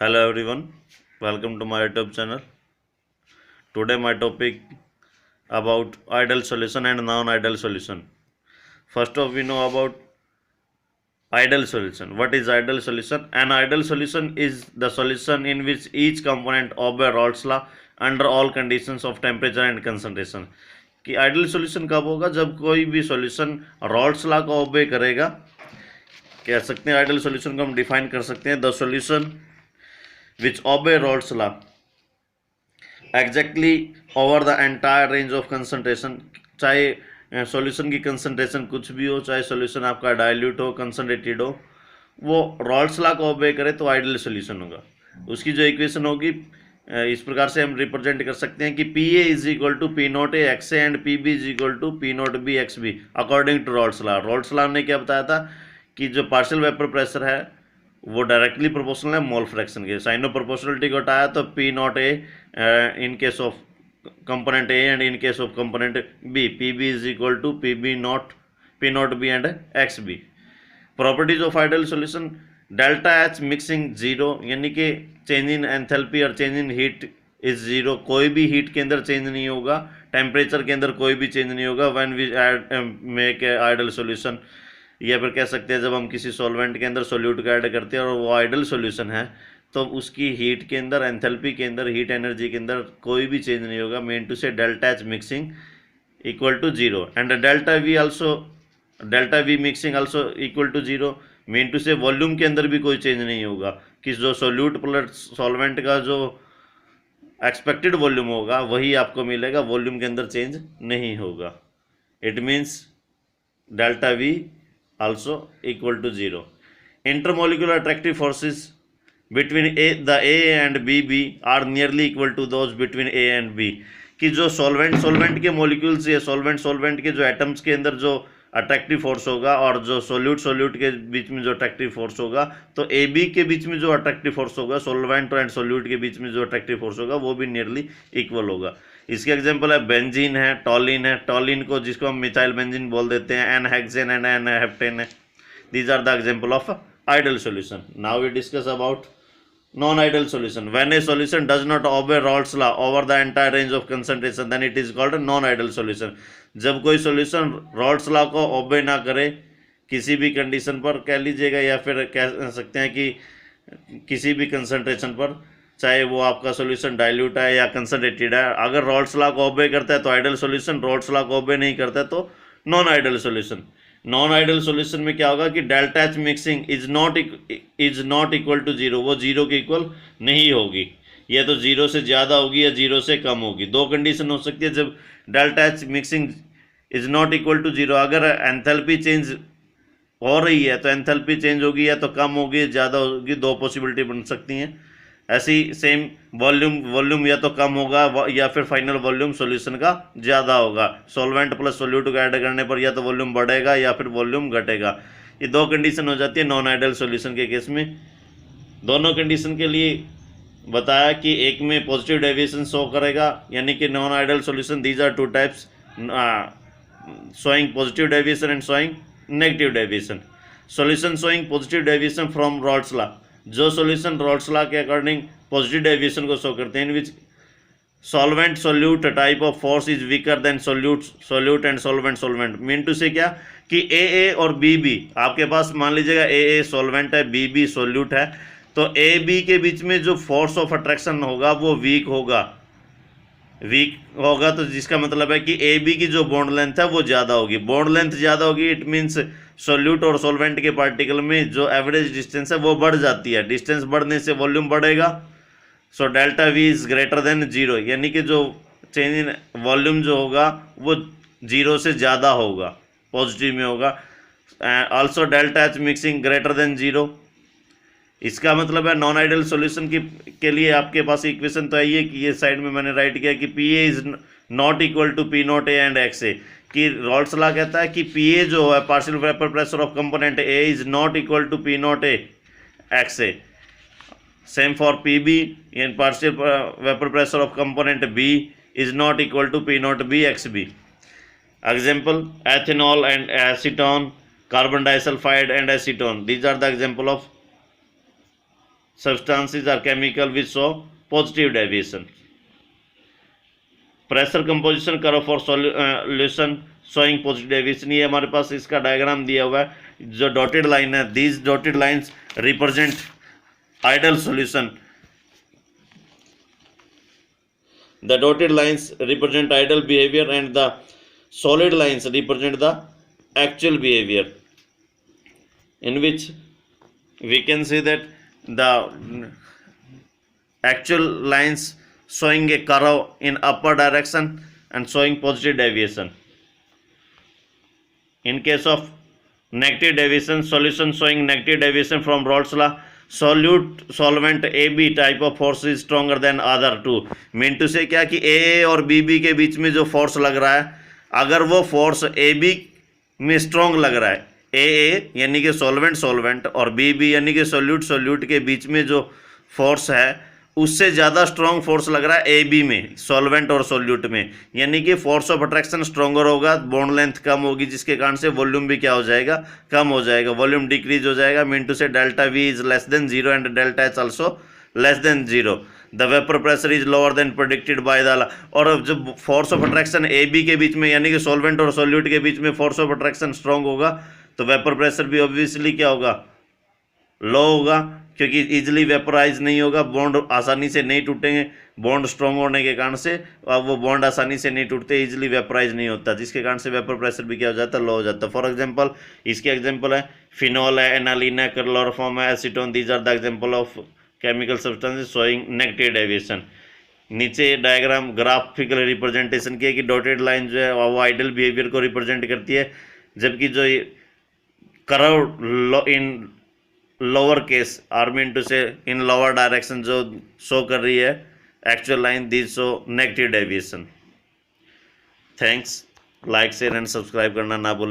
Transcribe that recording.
Hello everyone, welcome to my YouTube channel. Today my topic about ideal solution and non-ideal solution. First off, we know about ideal solution. What is ideal solution? An ideal solution is the solution in which each component obey Raoult's law under all conditions of temperature and concentration. कि ideal solution कब होगा? जब कोई भी solution रॉल्ट्स law को ओबे करेगा. कह सकते हैं आइडियल सॉल्यूशन को हम डिफाइन कर सकते हैं the solution which obey Raoult's law exactly over the entire range of concentration. चाहे सॉल्यूशन की कंसंट्रेशन कुछ भी हो, चाहे सॉल्यूशन आपका डाइल्यूट हो, कंसंट्रेटेड हो, वो Raoult's law को ओबे करे तो आइडियल सॉल्यूशन होगा. उसकी जो इक्वेशन होगी इस प्रकार से हम रिप्रेजेंट कर सकते हैं कि P A is equal to P not A X A and P B is equal to P not B X B according to Raoult's law. Raoult's law ने क्या बताया था कि जो पार्शियल वेपर प्रेशर है वो डायरेक्टली प्रोपोर्शनल है mole fraction के. साइन ऑफ प्रोपोर्शनलिटी को हटाया तो P not A in case of component A and in case of component B P B is equal to P not B and X B. Properties of ideal solution delta H mixing zero, यानी कि change in enthalpy और change in heat is zero. कोई भी heat के अंदर change नहीं होगा, temperature के अंदर कोई भी चेंज नहीं होगा when we make a ideal solution. या फिर कह सकते हैं जब हम किसी सॉल्वेंट के अंदर सोल्यूट का ऐड करते हैं और वो आइडियल सॉल्यूशन है तो उसकी हीट के अंदर, एंथैल्पी के अंदर, हीट एनर्जी के अंदर कोई भी चेंज नहीं होगा. Mean to say delta H mixing equal to zero and delta V mixing also equal to zero. Mean to say volume के अंदर भी कोई चेंज नहीं होगा कि जो सोल्यूट प्लस सॉल्वेंट का जो एक्सपेक्टेड वॉल्यूम होगा वही आपको मिलेगा, वॉल्यूम के अंदर चेंज नहीं होगा. It means delta we also equal to zero. Intermolecular attractive forces between the A and B are nearly equal to those between A and B. कि जो सॉल्वेंट के मॉलिक्यूल्स या सॉल्वेंट के जो एटम्स के अंदर जो अट्रैक्टिव फोर्स होगा और जो सोल्यूट के बीच में जो अट्रैक्टिव फोर्स होगा, तो ए बी के बीच में जो अट्रैक्टिव फोर्स होगा, सॉल्वेंट एंड सोल्यूट के बीच में जो अट्रैक्टिव फोर्स होगा वो भी नियरली इक्वल होगा. इसके एग्जांपल है बेंजीन है, टॉलिन को जिसको हम मिथाइल बेंजीन बोल देते हैं, n hexane and n heptane है. These are the example of ideal solution. Now we discuss about non-ideal solution. When a solution does not obey Raoult's law over the entire range of concentration, then it is called a non-ideal solution. जब कोई solution Raoult's law को obey ना करे किसी भी condition पर, कह लीजिएगा, या फिर कह सकते हैं कि किसी भी कंसंट्रेशन पर, चाहे वो आपका सॉल्यूशन डाइल्यूट है या कंसंट्रेटेड है, अगर Raoult's law को obey करता है तो आइडियल सॉल्यूशन, Raoult's law को obey नहीं करता है तो non ideal solution. Non ideal solution में क्या होगा कि delta H mixing is not equal to zero, वो जीरो के इक्वल नहीं होगी, या तो जीरो से ज़्यादा होगी या जीरो से कम होगी. दो कंडीशन हो सकती है जब delta H mixing is not equal to zero. अगर एंथैल्पी चेंज हो रही है तो एंथैल्पी चेंज होगी या तो कम होगी, ज़्यादा होगी. दो पॉसिबिलिटी बन सकती हैं. ऐसी सेम वॉल्यूम या तो कम होगा या फिर फाइनल वॉल्यूम सॉल्यूशन का ज़्यादा होगा. सॉल्वेंट प्लस सोल्यूट को ऐड करने पर या तो वॉल्यूम बढ़ेगा या फिर वॉल्यूम घटेगा. ये दो कंडीशन हो जाती है नॉन आइडियल सॉल्यूशन के केस में. दोनों कंडीशन के लिए बताया कि एक में पॉजिटिव डेविएशन शो करेगा, यानी कि non ideal solution these are two types, showing positive deviation and showing negative deviation. Solution showing positive deviation from Raoult's law, जो सॉल्यूशन Raoult's law के अकॉर्डिंग पॉजिटिव डेविएशन को शो करते हैं, in which solvent solute type of force is weaker than solute and solvent. Mean to say क्या कि ए और B आपके पास, मान लीजिएगा ए सॉल्वेंट है, बी सोल्यूट है, तो ए बी के बीच में जो फोर्स ऑफ अट्रैक्शन होगा वो वीक होगा, तो जिसका मतलब है कि ए बी की जो बॉन्ड लेंथ है वो ज़्यादा होगी. बॉन्ड लेंथ ज़्यादा होगी, इट मीन्स सोल्यूट और सॉल्वेंट के पार्टिकल में जो एवरेज डिस्टेंस है वो बढ़ जाती है. डिस्टेंस बढ़ने से वॉल्यूम बढ़ेगा. So delta we is greater than zero, यानी कि जो चेंज इन वॉल्यूम जो होगा वो जीरो से ज़्यादा होगा, पॉजिटिव में होगा. Also delta H mixing greater than zero. इसका मतलब है नॉन आइडियल सॉल्यूशन के लिए आपके पास इक्वेशन तो है कि ये साइड में मैंने राइट किया कि P A is not equal to P not A and X A. कि Raoult's law कहता है कि पी ए जो है partial vapour pressure of component A is not equal to P not A X A. Same for P B, in partial vapour pressure of component B is not equal to P not B X B. Example ethanol and acetone, carbon disulphide and acetone, these are the example of substances or chemical which show positive deviation. Pressure composition curve for solution showing positive deviation, ये हमारे पास इसका diagram दिया हुआ है जो dotted line है. These dotted lines represent ideal solution. The dotted lines represent ideal behaviour and the solid lines represent the actual behavior, in which we can see that the actual lines showing a curve in upper direction and showing positive deviation. In case of negative deviation, solution showing negative deviation from Rolle's law, solvent AB type of force is stronger than other two. Mean to say क्या कि AA और BB के बीच में जो force लग रहा है, अगर वो फोर्स AB में स्ट्रॉन्ग लग रहा है, AA यानी कि सॉल्वेंट और BB यानी कि सोल्यूट के बीच में जो फोर्स है उससे ज़्यादा स्ट्रॉन्ग फोर्स लग रहा है AB में, सॉल्वेंट और सोल्यूट में, यानी कि फोर्स ऑफ अट्रैक्शन स्ट्रॉन्गर होगा, बॉन्ड लेंथ कम होगी, जिसके कारण से वॉल्यूम भी क्या हो जाएगा, कम हो जाएगा, वॉल्यूम डिक्रीज हो जाएगा. Mean to say delta V is less than 0 and delta H also less than 0. The vapour pressure is lower than predicted by the. और जब फोर्स ऑफ अट्रैक्शन AB के बीच में यानी कि सॉल्वेंट और सोल्यूट के बीच में फोर्स ऑफ अट्रैक्शन स्ट्रॉन्ग होगा तो वेपर प्रेशर भी ऑब्वियसली क्या होगा, लो होगा, क्योंकि इजीली वेपराइज नहीं होगा, बॉन्ड आसानी से नहीं टूटेंगे. बॉन्ड स्ट्रॉन्ग होने के कारण से अब वो बॉन्ड आसानी से नहीं टूटते, इजीली वेपराइज नहीं होता, जिसके कारण से वेपर प्रेशर भी क्या हो जाता है, लो हो जाता है. फॉर एग्जांपल इसके एग्जांपल है फिनॉल है, एनालिन है, क्लोरोफॉर्म है, acetone. These are the example of chemical substances showing negative deviation. नीचे डायग्राम ग्राफिकल रिप्रेजेंटेशन की है कि डॉटेड लाइन जो है वो आइडल बिहेवियर को रिप्रेजेंट करती है, जबकि जो curve in lower case are mean to say in lower direction जो शो कर रही है actual line, these show negative deviation. Thanks. Like share and subscribe करना ना भूलें.